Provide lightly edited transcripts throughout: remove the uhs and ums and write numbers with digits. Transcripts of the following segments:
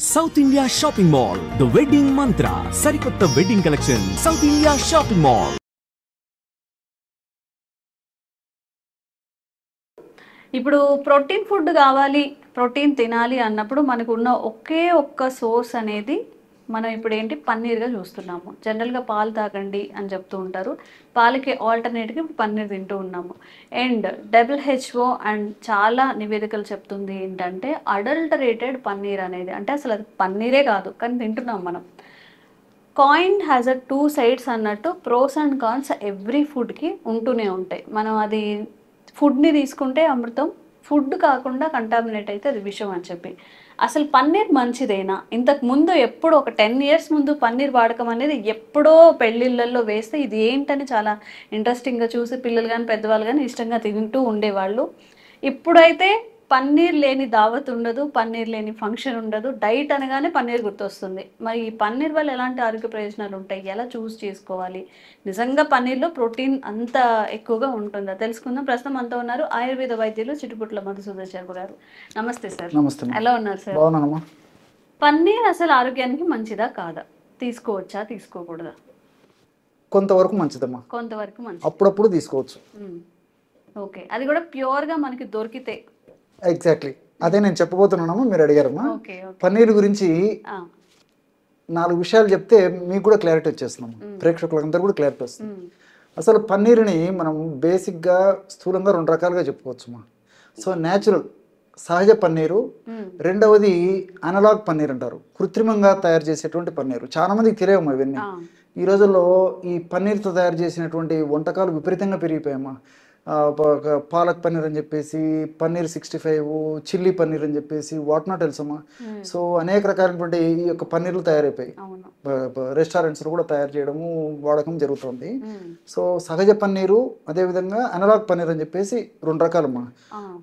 South India Shopping Mall, The Wedding Mantra, Sarikotta Wedding Collection, South India Shopping Mall. ఇప్పుడు protein food కావాలి, protein తినాలి అన్నప్పుడు మనకు ఉన్న ఒకే ఒక్క సోర్స్ అనేది మనం ఇప్పుడు ఏంటి పన్నీర్గా చూస్తున్నాము. జనరల్గా పాలు తాగండి అని చెప్తూ ఉంటారు. పాలకి ఆల్టర్నేట్గా పన్నీర్ తింటూ ఉన్నాము. అండ్ WHO అండ్ చాలా నివేదికలు చెప్తుంది ఏంటంటే అడల్టరేటెడ్ పన్నీర్ అనేది, అంటే అసలు అది పన్నీరే కాదు కానీ తింటున్నాం మనం. Coin has a two sides అన్నట్టు ప్రోస్ అండ్ కాన్స్ ఎవ్రీ ఫుడ్కి ఉంటూనే ఉంటాయి. మనం అది ఫుడ్ని తీసుకుంటే అమృతం, ఫుడ్ కాకుండా కంటామినేట్ అయితే అది విషం అని చెప్పి. అసలు పన్నీర్ మంచిదేనా? ఇంతకు ముందు ఎప్పుడు ఒక 10 years ముందు పన్నీర్ వాడకం అనేది ఎప్పుడో పెళ్ళిళ్ళల్లో వేస్తే ఇది ఏంటని చాలా ఇంట్రెస్టింగ్గా చూసి పిల్లలు కానీ పెద్దవాళ్ళు కానీ ఇష్టంగా తింటూ ఉండేవాళ్ళు. ఇప్పుడైతే పన్నీర్ లేని దావత్ ఉండదు, పన్నీర్ లేని ఫంక్షన్ ఉండదు. డైట్ అనగానే పన్నీర్ గుర్తొస్తుంది. మరి ఈ పన్నీర్ వల్ల ఎలాంటి ఆరోగ్య ప్రయోజనాలు ఉంటాయి, ఎలా చూస్ చేసుకోవాలి, నిజంగా పన్నీర్లో ప్రోటీన్ అంత ఎక్కువగా ఉంటుందా తెలుసుకుందాం. ప్రస్తుతం అంతా ఉన్నారు ఆయుర్వేద వైద్యులు చిట్టుపుట్ల మధుసూదన్ శర్మ గారు. నమస్తే సార్. నమస్తే. ఎలా ఉన్నారు సార్? బాగున్నానమ్మా. పన్నీర్ అసలు ఆరోగ్యానికి మంచిదా కాదా? తీసుకోవచ్చా తీసుకోకూడదా? కొంతవరకు మంచిదమ్మా, కొంతవరకు మంచిది, అప్పుడప్పుడు తీసుకోవచ్చు. ఓకే, అది కూడా ప్యూర్గా మనకి దొరికితే. ఎగ్జాక్ట్లీ అదే నేను చెప్పబోతున్నానమ్మా, మీరు అడిగారమ్మా. ఓకే, పన్నీర్ గురించి 4 విషయాలు చెప్తే మీకు కూడా క్లారిటీ వచ్చేస్తున్నాము, ప్రేక్షకులందరూ కూడా క్లారిటీ వస్తుంది. అసలు పన్నీర్ని మనం బేసిక్గా స్థూలంగా 2 రకాలుగా చెప్పుకోవచ్చమ్మా. సో న్యాచురల్ సహజ పన్నీరు, రెండవది అనలాగ్ పన్నీర్ అంటారు, కృత్రిమంగా తయారు చేసేటువంటి పన్నీరు. చాలా మందికి తెలియమ్మా ఇవన్నీ. ఈ రోజుల్లో ఈ పన్నీర్తో తయారు చేసినటువంటి వంటకాలు విపరీతంగా పెరిగిపోయామ్మా. పాలక్ పన్నీర్ అని చెప్పేసి, పన్నీర్ 65, చిల్లీ పన్నీర్ అని చెప్పేసి, వాట్ నాట్ తెలుసమ్మా. సో అనేక రకాలైనటువంటి ఈ యొక్క పన్నీర్లు తయారైపోయి రెస్టారెంట్స్లో కూడా తయారు చేయడము వాడకం జరుగుతుంది. సో సహజ పన్నీరు, అదేవిధంగా అనలాగ్ పన్నీర్ అని చెప్పేసి 2 రకాలమ్మా.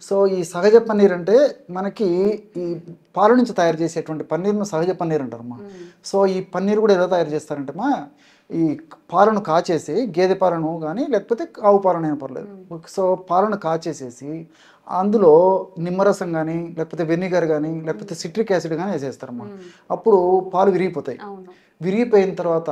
సో ఈ సహజ పన్నీర్ అంటే మనకి ఈ పాల నుంచి తయారు చేసేటువంటి పన్నీర్ను సహజ పన్నీర్ అంటారమ్మా. సో ఈ పన్నీర్ కూడా ఎలా తయారు చేస్తారంటమ్మా, ఈ పాలను కాచేసి, గేదె పాలను కానీ లేకపోతే ఆవు పాలనైనా పర్లేదు. సో పాలను కాచేసేసి అందులో నిమ్మరసం కానీ లేకపోతే వెనిగర్ కానీ లేకపోతే సిట్రిక్ యాసిడ్ కానీ వేసేస్తారమ్మా. అప్పుడు పాలు విరిగిపోతాయి. విరిగిపోయిన తర్వాత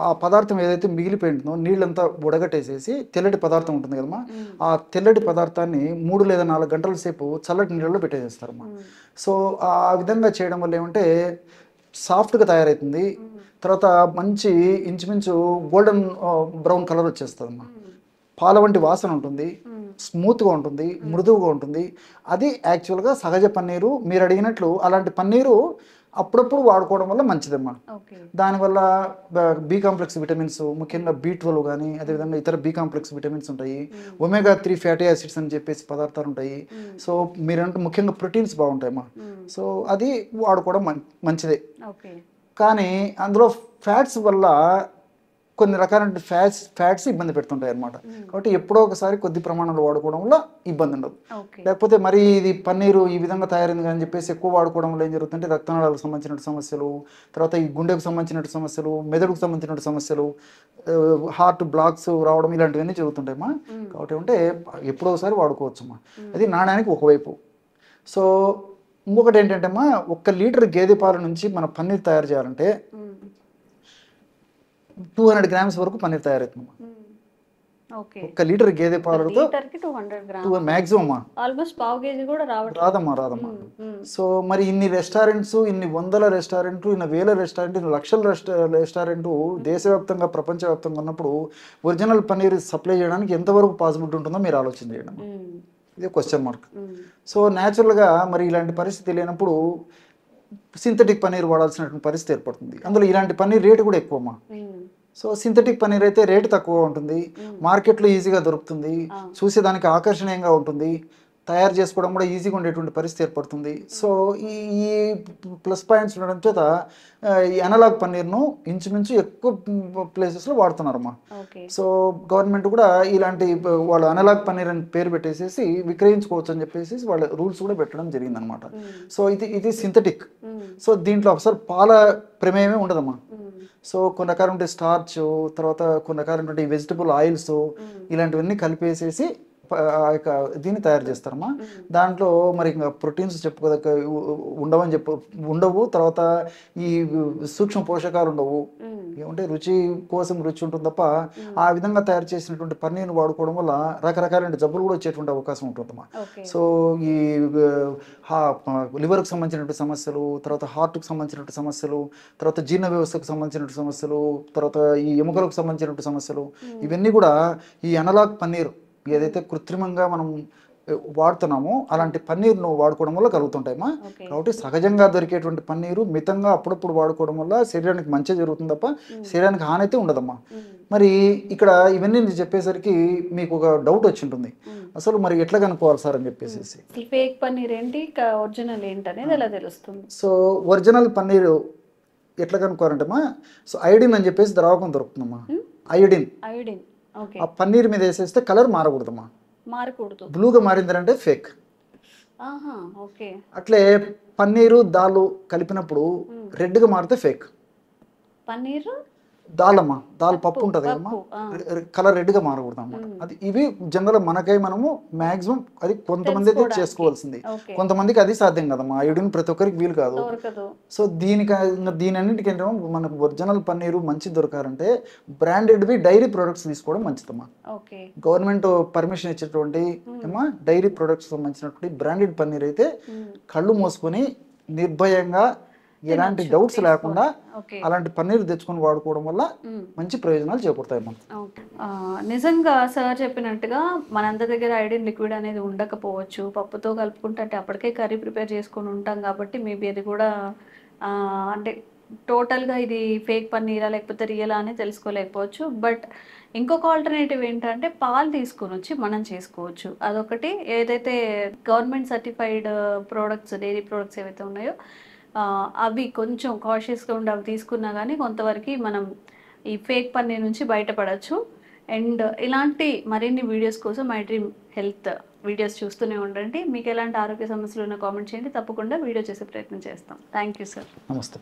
ఆ పదార్థం ఏదైతే మిగిలిపోయిందో నీళ్ళంతా ఉడగట్టేసేసి తెల్లటి పదార్థం ఉంటుంది కదమ్మా, ఆ తెల్లటి పదార్థాన్ని 3 లేదా 4 గంటల సేపు చల్లటి నీళ్ళలో పెట్టేసేస్తారమ్మా. సో ఆ విధంగా చేయడం వల్ల ఏమంటే సాఫ్ట్గా తయారవుతుంది. తర్వాత మంచి ఇంచుమించు గోల్డెన్ బ్రౌన్ కలర్ వచ్చేస్తుందమ్మా. పాల వంటి వాసన ఉంటుంది, స్మూత్గా ఉంటుంది, మృదువుగా ఉంటుంది. అది యాక్చువల్గా సహజ పన్నీరు. మీరు అడిగినట్లు అలాంటి పన్నీరు అప్పుడప్పుడు వాడుకోవడం వల్ల మంచిదమ్మా. దానివల్ల బి కాంప్లెక్స్ విటమిన్స్, ముఖ్యంగా B12 కానీ అదేవిధంగా ఇతర బి కాంప్లెక్స్ విటమిన్స్ ఉంటాయి. ఒమేగా 3 ఫ్యాటీ యాసిడ్స్ అని చెప్పేసి పదార్థాలు ఉంటాయి. సో మీరంటే ముఖ్యంగా ప్రోటీన్స్ బాగుంటాయమ్మా. సో అది వాడుకోవడం మంచిదే. కానీ అందులో ఫ్యాట్స్ వల్ల కొన్ని రకాల ఫ్యాట్స్ ఇబ్బంది పెడుతుంటాయి అన్నమాట. కాబట్టి ఎప్పుడో ఒకసారి కొద్ది ప్రమాణంలో వాడుకోవడం వల్ల ఇబ్బంది ఉండదు. లేకపోతే మరి ఇది పన్నీరు ఈ విధంగా తయారైంది అని చెప్పేసి ఎక్కువ వాడుకోవడం వల్ల ఏం జరుగుతుందంటే రక్తనాళాలకు సంబంధించిన సమస్యలు, తర్వాత ఈ గుండెకు సంబంధించిన సమస్యలు, మెదడుకు సంబంధించిన సమస్యలు, హార్ట్ బ్లాక్స్ రావడం ఇలాంటివన్నీ జరుగుతుంటాయమ్మా. కాబట్టి అంటే ఎప్పుడో ఒకసారి వాడుకోవచ్చమ్మా. అది నాణ్యానికి ఒకవైపు. సో ఇంకొకటి ఏంటంటే అమ్మా, 1 లీటర్ గేదె పాల నుంచి మన పన్నీర్ తయారు చేయాలంటే 200 grams వరకు పన్నీర్ తయారవుతుందమ్మా. 1 లీటర్ గేదె పాలతో మ్యాక్సిమమ్ రాదమ్మా. సో మరి ఇన్ని రెస్టారెంట్స్, ఇన్ని వందల రెస్టారెంట్లు, ఇన్ని వేల రెస్టారెంట్, ఇన్ని లక్షల రెస్టారెంట్ దేశవ్యాప్తంగా ప్రపంచవ్యాప్తంగా ఉన్నప్పుడు ఒరిజినల్ పన్నీర్ సప్లై చేయడానికి ఎంతవరకు పాసిబిలిటీ ఉంటుందో మీరు ఆలోచన చేయండి. ఇది క్వశ్చన్ మార్క్. సో న్యాచురల్గా మరి ఇలాంటి పరిస్థితి లేనప్పుడు సింథటిక్ పన్నీర్ వాడాల్సినటువంటి పరిస్థితి ఏర్పడుతుంది. అందులో ఇలాంటి పన్నీర్ రేటు కూడా ఎక్కువమ్మా. సో సింథటిక్ పన్నీర్ అయితే రేటు తక్కువ ఉంటుంది, మార్కెట్లో ఈజీగా దొరుకుతుంది, చూసేదానికి ఆకర్షణీయంగా ఉంటుంది, తయారు చేసుకోవడం కూడా ఈజీగా ఉండేటువంటి పరిస్థితి ఏర్పడుతుంది. సో ఈ ప్లస్ పాయింట్స్ ఉండడం చేత ఈ అనలాగ్ పన్నీర్ను ఇంచుమించు ఎక్కువ ప్లేసెస్లో వాడుతున్నారమ్మా. సో గవర్నమెంట్ కూడా ఇలాంటి వాళ్ళు అనలాగ్ పన్నీర్ అని పేరు పెట్టేసేసి విక్రయించుకోవచ్చు అని చెప్పేసి వాళ్ళ రూల్స్ కూడా పెట్టడం జరిగిందనమాట. సో ఇది సింథటిక్. సో దీంట్లో అసలు పాల ప్రమేయమే ఉండదమ్మా. సో కొన్ని రకాల స్టార్చ్, తర్వాత కొన్ని రకాల వెజిటబుల్ ఆయిల్స్ ఇలాంటివన్నీ కలిపేసేసి ఆ యొక్క దీన్ని తయారు చేస్తారమ్మా. దాంట్లో మరి ఇంకా ప్రోటీన్స్ చెప్పుకోదక్క ఉండవు. తర్వాత ఈ సూక్ష్మ పోషకాలు ఉండవు. ఏమంటే రుచి కోసం రుచి ఉంటుంది తప్ప ఆ విధంగా తయారు చేసినటువంటి పన్నీర్ని వాడుకోవడం వల్ల రకరకాలైన జబ్బులు కూడా వచ్చేటువంటి అవకాశం ఉంటుందమ్మా. సో ఈ లివర్కి సంబంధించినటువంటి సమస్యలు, తర్వాత హార్ట్కి సంబంధించినటువంటి సమస్యలు, తర్వాత జీర్ణ వ్యవస్థకు సంబంధించినటువంటి సమస్యలు, తర్వాత ఈ ఎముకలకు సంబంధించినటువంటి సమస్యలు, ఇవన్నీ కూడా ఈ అనలాగ్ పన్నీర్ ఏదైతే కృత్రిమంగా మనం వాడుతున్నామో అలాంటి పన్నీర్ను వాడుకోవడం వల్ల కలుగుతుంటాయమ్మా. కాబట్టి సహజంగా దొరికేటువంటి పన్నీరు మితంగా అప్పుడప్పుడు వాడుకోవడం వల్ల శరీరానికి మంచి జరుగుతుంది తప్ప శరీరానికి హాని అయితే ఉండదమ్మా. మరి ఇక్కడ ఇవన్నీ నేను చెప్పేసరికి మీకు ఒక డౌట్ వచ్చి ఉంటుంది, అసలు మరి ఎట్లా కనుక్కోవాలి సార్ అని చెప్పేసి. ఫేక్ పన్నీర్ ఏంటి, ఒరిజినల్ ఏంటి అనేది ఎలా తెలుస్తుంది? సో ఒరిజినల్ పన్నీర్ ఎట్లా కనుక్కోవాలంటమ్మా, సో ఐడిన్ అని చెప్పేసి ద్రావకం దొరుకుతుందమ్మా. ఐడిన్ ఆ పన్నీర్ మీద వేసేస్తే కలర్ మారకూడదమ్మా. మారకూడదు. బ్లూగా మారిందంటే ఫేక్. అట్లే పన్నీరు దాల్ కలిపినప్పుడు రెడ్గా మారితే ఫేక్. పన్నీర్ దాల్ అమ్మా, దాల్ పప్పు ఉంటుంది కదమ్మా, కలర్ రెడ్గా మారకూడదు అన్నమాట. అది ఇవి జనరల్ మనకై మనము మాక్సిమం అది కొంతమంది అయితే చేసుకోవాల్సింది, కొంతమందికి అది సాధ్యం కదమ్మా. ఐడిన్ ప్రతి ఒక్కరికి వీలు కాదు. సో దీని అన్నింటికి ఏంటంటే మనకు ఒరిజినల్ పన్నీరు మంచి దొరకాలంటే బ్రాండెడ్వి డైరీ ప్రొడక్ట్స్ తీసుకోవడం మంచిదమ్మా. గవర్నమెంట్ పర్మిషన్ ఇచ్చేటువంటి ఏమా డైరీ ప్రొడక్ట్స్ సంబంధించినటువంటి బ్రాండెడ్ పన్నీర్ అయితే కళ్ళు మూసుకొని నిర్భయంగా ఎలాంటి డౌట్స్ లేకుండా అలాంటి పన్నీర్ తెచ్చుకొని వాడుకోవడం వల్ల మంచి ప్రయోజనాలు చేకూరుతాయి మనం. నిజంగా సార్ చెప్పినట్టుగా మనందరి దగ్గర ఐడిన్ లిక్విడ్ అనేది ఉండకపోవచ్చు, పప్పుతో కలుపుకుంటే అంటే అప్పటికే కర్రీ ప్రిపేర్ చేసుకొని ఉంటాం కాబట్టి మేబీ అది కూడా అంటే టోటల్గా ఇది ఫేక్ పన్నీరా లేకపోతే రియలా అని తెలుసుకోలేకపోవచ్చు. బట్ ఇంకొక ఆల్టర్నేటివ్ ఏంటంటే పాలు తీసుకొని వచ్చి మనం చేసుకోవచ్చు. అదొకటి. ఏదైతే government certified products, dairy products ఏవైతే ఉన్నాయో అవి కొంచెం కాషియస్గా ఉండి అవి తీసుకున్నా కానీ కొంతవరకు మనం ఈ ఫేక్ పన్నీర్ నుంచి బయటపడవచ్చు. అండ్ ఇలాంటి మరిన్ని వీడియోస్ కోసం మై డ్రీమ్ హెల్త్ వీడియోస్ చూస్తూనే ఉండండి. మీకు ఎలాంటి ఆరోగ్య సమస్యలు ఉన్నా కామెంట్ చేయండి, తప్పకుండా వీడియో చేసే ప్రయత్నం చేస్తాం. Thank you sir. నమస్తే.